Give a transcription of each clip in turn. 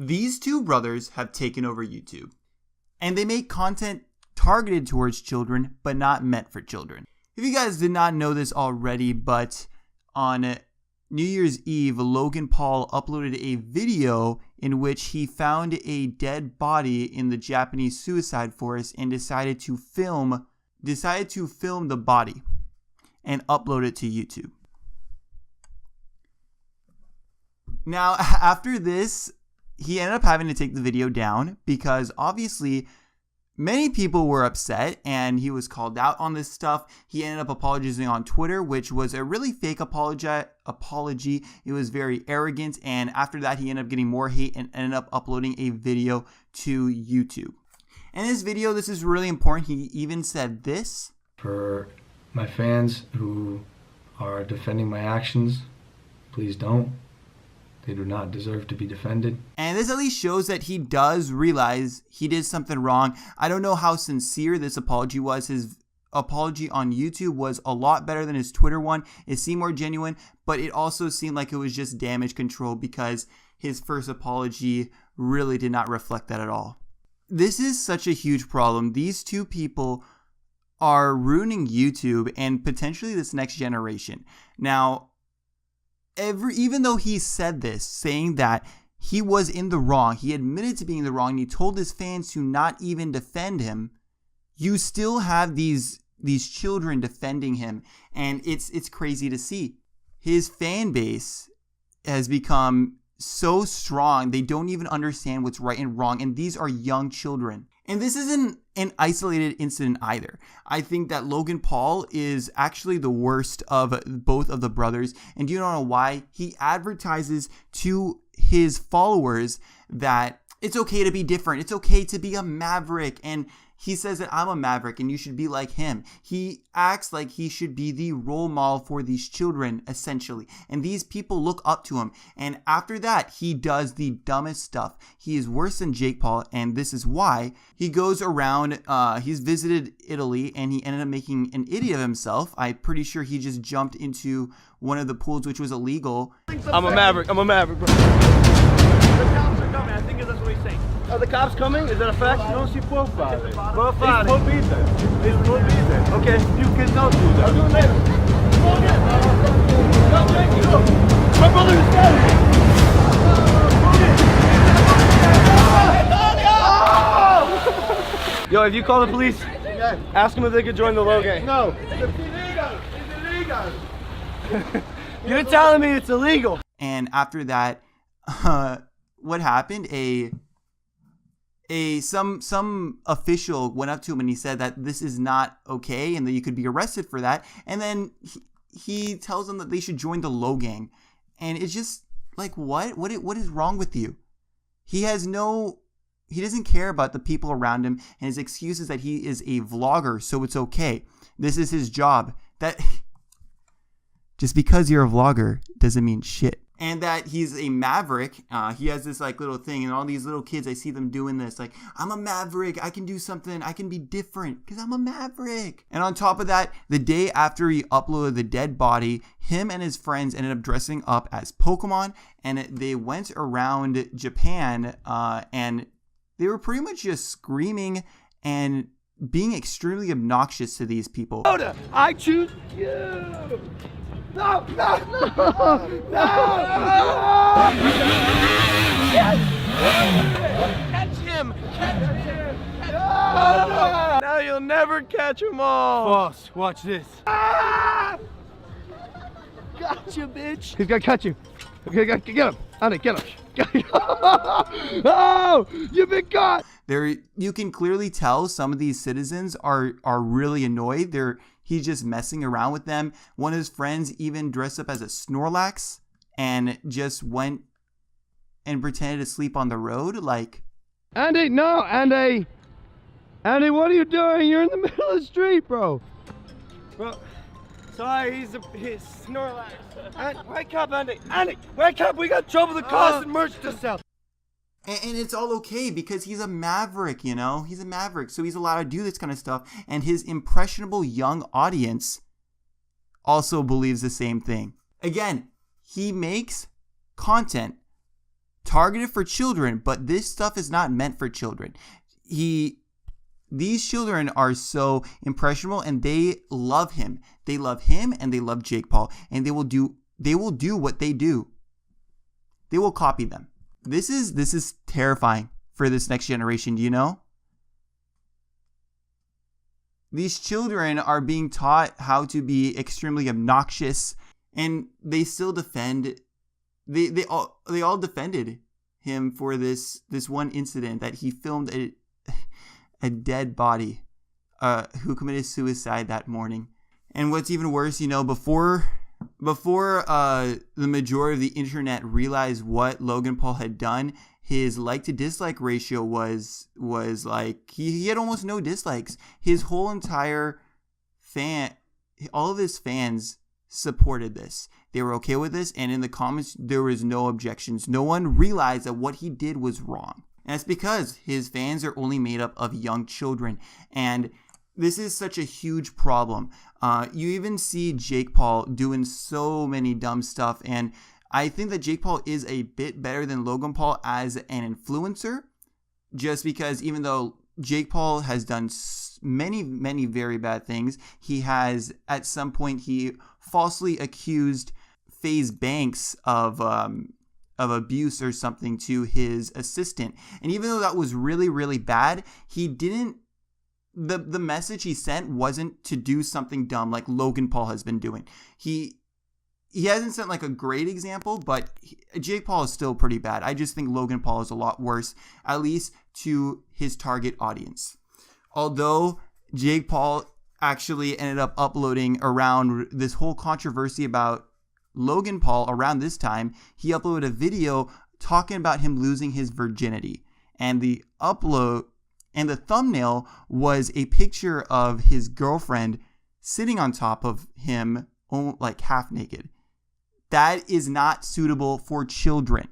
These two brothers have taken over YouTube, and they make content targeted towards children, but not meant for children. If you guys did not know this already, but on New Year's Eve, Logan Paul uploaded a video in which he found a dead body in the Japanese suicide forest and decided to film the body and upload it to YouTube. Now, after this, he ended up having to take the video down because obviously many people were upset and he was called out on this stuff. He ended up apologizing on Twitter, which was a really fake apology. It was very arrogant. And after that, he ended up getting more hate and ended up uploading a video to YouTube. And this video, this is really important. He even said this. For my fans who are defending my actions, please don't. They do not deserve to be defended. And this at least shows that he does realize he did something wrong. I don't know how sincere this apology was. His apology on YouTube was a lot better than his Twitter one. It seemed more genuine, but it also seemed like it was just damage control because his first apology really did not reflect that at all. This is such a huge problem. These two people are ruining YouTube and potentially this next generation. Now, even though he said this, saying that he was in the wrong, he admitted to being in the wrong, and he told his fans to not even defend him, you still have these children defending him, and it's crazy to see. His fan base has become so strong, they don't even understand what's right and wrong, and these are young children. And this isn't an isolated incident either. I think that Logan Paul is actually the worst of both of the brothers. And do you know why? He advertises to his followers that it's okay to be different. It's okay to be a maverick. And he says that I'm a maverick and you should be like him. He acts like he should be the role model for these children, essentially. And these people look up to him. And after that, he does the dumbest stuff. He is worse than Jake Paul. And this is why he goes around. He's visited Italy and he ended up making an idiot of himself. I'm pretty sure he just jumped into one of the pools, which was illegal. I'm a maverick, bro. The cops are coming. I think that's what he's saying. Are the cops coming? Is that a fact? Non si può fare. Può fare. It's forbidden. It's forbidden. Okay. You cannot do that. I'll do it later. No, thank you. My brother is dead. Yo, if you call the police, ask them if they could join the Logan. No. It's illegal. It's illegal. You're telling me it's illegal. And after that, what happened? Some official went up to him and he said that this is not okay and that you could be arrested for that. And then he tells them that they should join the Logan. And it's just like, what is wrong with you? He doesn't care about the people around him, and his excuse is that he is a vlogger, so it's okay. This is his job. That just because you're a vlogger doesn't mean shit. And that he's a maverick. He has this like little thing, and all these little kids, I see them doing this. Like, I'm a maverick. I can do something. I can be different because I'm a maverick. And on top of that, the day after he uploaded the dead body, him and his friends ended up dressing up as Pokemon, and they went around Japan, and they were pretty much just screaming and being extremely obnoxious to these people. I choose you. No, no, no, no! Catch him! Catch him! No! Now you'll never catch them all! Boss, watch this. Ah! Gotcha, bitch! He's gonna catch you. Okay, get him. Andy, get him. Oh! You've been caught! You can clearly tell some of these citizens are really annoyed. He's just messing around with them. One of his friends even dressed up as a Snorlax and just went and pretended to sleep on the road. Like, Andy, no, Andy! Andy, what are you doing? You're in the middle of the street, bro. Bro, sorry, he's Snorlax. Wake up, Andy! Andy, wake up! We got trouble with the cost and merch to sell. And it's all okay because he's a maverick, you know? He's a maverick, so he's allowed to do this kind of stuff. And his impressionable young audience also believes the same thing. Again, he makes content targeted for children, but this stuff is not meant for children. These children are so impressionable, and they love him. They love him, and they love Jake Paul, and they will do what they do. They will copy them. This is terrifying for this next generation, do you know? These children are being taught how to be extremely obnoxious, and they still defend. They all defended him for this one incident that he filmed a dead body who committed suicide that morning. And what's even worse, before the majority of the internet realized what Logan Paul had done, his like to dislike ratio was like he had almost no dislikes. His whole entire all of his fans supported this. They were okay with this, and in the comments there was no objections. No one realized that what he did was wrong. And that's because his fans are only made up of young children, and this is such a huge problem. You even see Jake Paul doing so many dumb stuff, and I think that Jake Paul is a bit better than Logan Paul as an influencer, just because even though Jake Paul has done many, many very bad things, he has, at some point, he falsely accused FaZe Banks of abuse or something to his assistant. And even though that was really, really bad, he didn't, the message he sent wasn't to do something dumb like Logan Paul has been doing. He hasn't sent like a great example, but Jake Paul is still pretty bad. I just think Logan Paul is a lot worse, at least to his target audience. Although Jake Paul actually ended up uploading around this whole controversy about Logan Paul around this time, he uploaded a video talking about him losing his virginity. And the thumbnail was a picture of his girlfriend sitting on top of him, like half naked. That is not suitable for children.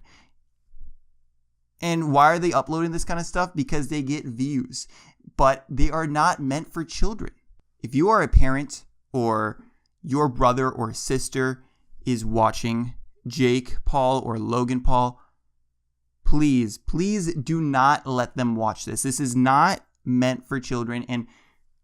And why are they uploading this kind of stuff? Because they get views. But they are not meant for children. If you are a parent, or your brother or sister is watching Jake Paul or Logan Paul, please do not let them watch this. This is not meant for children. And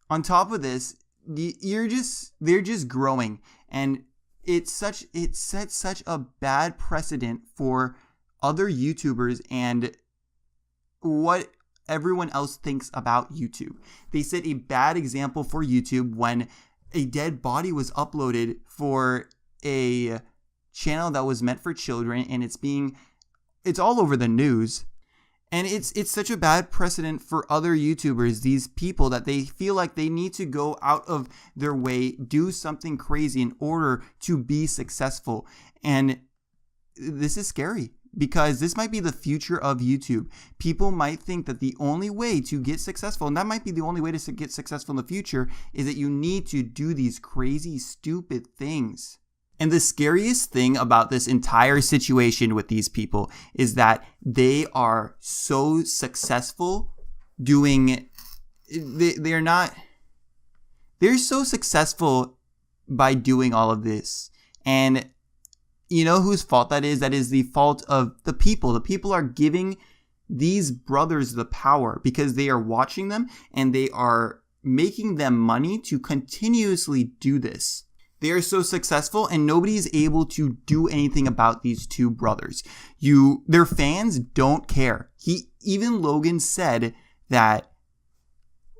on top of this, they're just growing, and it sets such a bad precedent for other YouTubers and what everyone else thinks about YouTube. They set a bad example for YouTube when a dead body was uploaded for a channel that was meant for children, and it's all over the news. And it's such a bad precedent for other YouTubers, these people, that they feel like they need to go out of their way, do something crazy in order to be successful. And this is scary, because this might be the future of YouTube. People might think that the only way to get successful, and that might be the only way to get successful in the future, is that you need to do these crazy, stupid things. And the scariest thing about this entire situation with these people is that they are so successful doing, they're so successful by doing all of this. And you know whose fault that is? That is the fault of the people. The people are giving these brothers the power because they are watching them and they are making them money to continuously do this. They are so successful, and nobody is able to do anything about these two brothers. Their fans don't care. Even Logan said that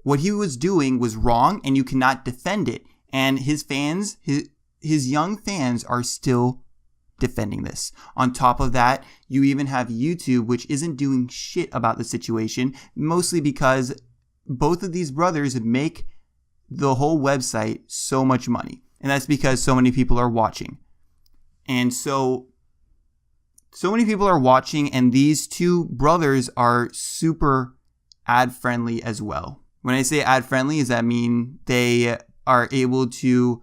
what he was doing was wrong, and you cannot defend it. And his fans, his young fans, are still defending this. On top of that, you even have YouTube, which isn't doing shit about the situation, mostly because both of these brothers make the whole website so much money. And that's because so many people are watching. And so many people are watching, and these two brothers are super ad friendly as well. When I say ad friendly, does that mean they are able to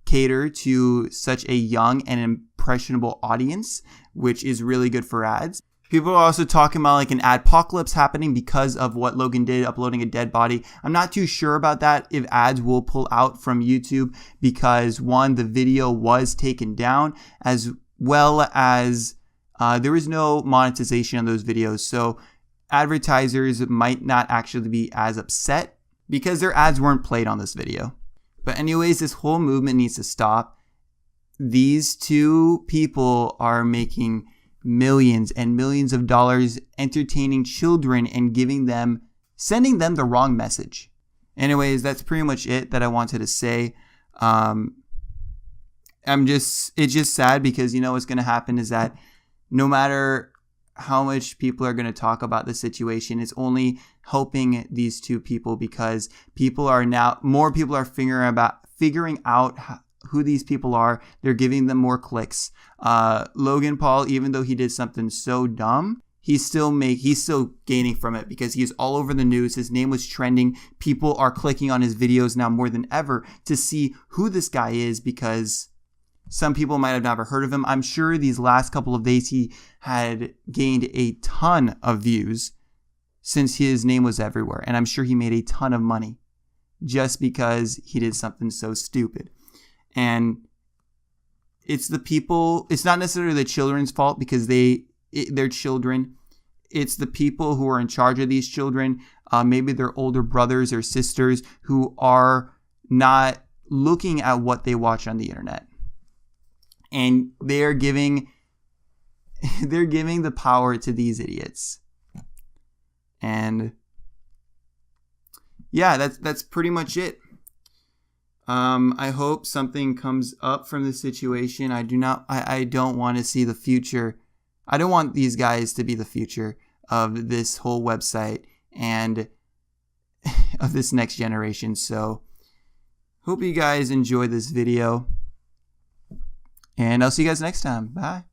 cater to such a young and impressionable audience, which is really good for ads? People are also talking about like an adpocalypse happening because of what Logan did, uploading a dead body. I'm not too sure about that, if ads will pull out from YouTube, because one, the video was taken down, as well as There was no monetization on those videos, so advertisers might not actually be as upset because their ads weren't played on this video. But anyways, this whole movement needs to stop. These two people are making millions and millions of dollars entertaining children and sending them the wrong message. Anyways, that's pretty much it that I wanted to say. It's just sad because what's going to happen is that no matter how much people are going to talk about the situation, it's only helping these two people because more people are figuring out who these people are. They're giving them more clicks. Logan Paul, even though he did something so dumb, he's still gaining from it because he's all over the news. His name was trending. People are clicking on his videos now more than ever to see who this guy is because some people might have never heard of him. I'm sure these last couple of days he had gained a ton of views since his name was everywhere. And I'm sure he made a ton of money just because he did something so stupid. And it's the people, it's not necessarily the children's fault because they're children. It's the people who are in charge of these children, maybe their older brothers or sisters who are not looking at what they watch on the internet. And they're giving the power to these idiots. And yeah, that's pretty much it. I hope something comes up from this situation. I don't want to see the future. I don't want these guys to be the future of this whole website and of this next generation. So hope you guys enjoy this video. And I'll see you guys next time. Bye.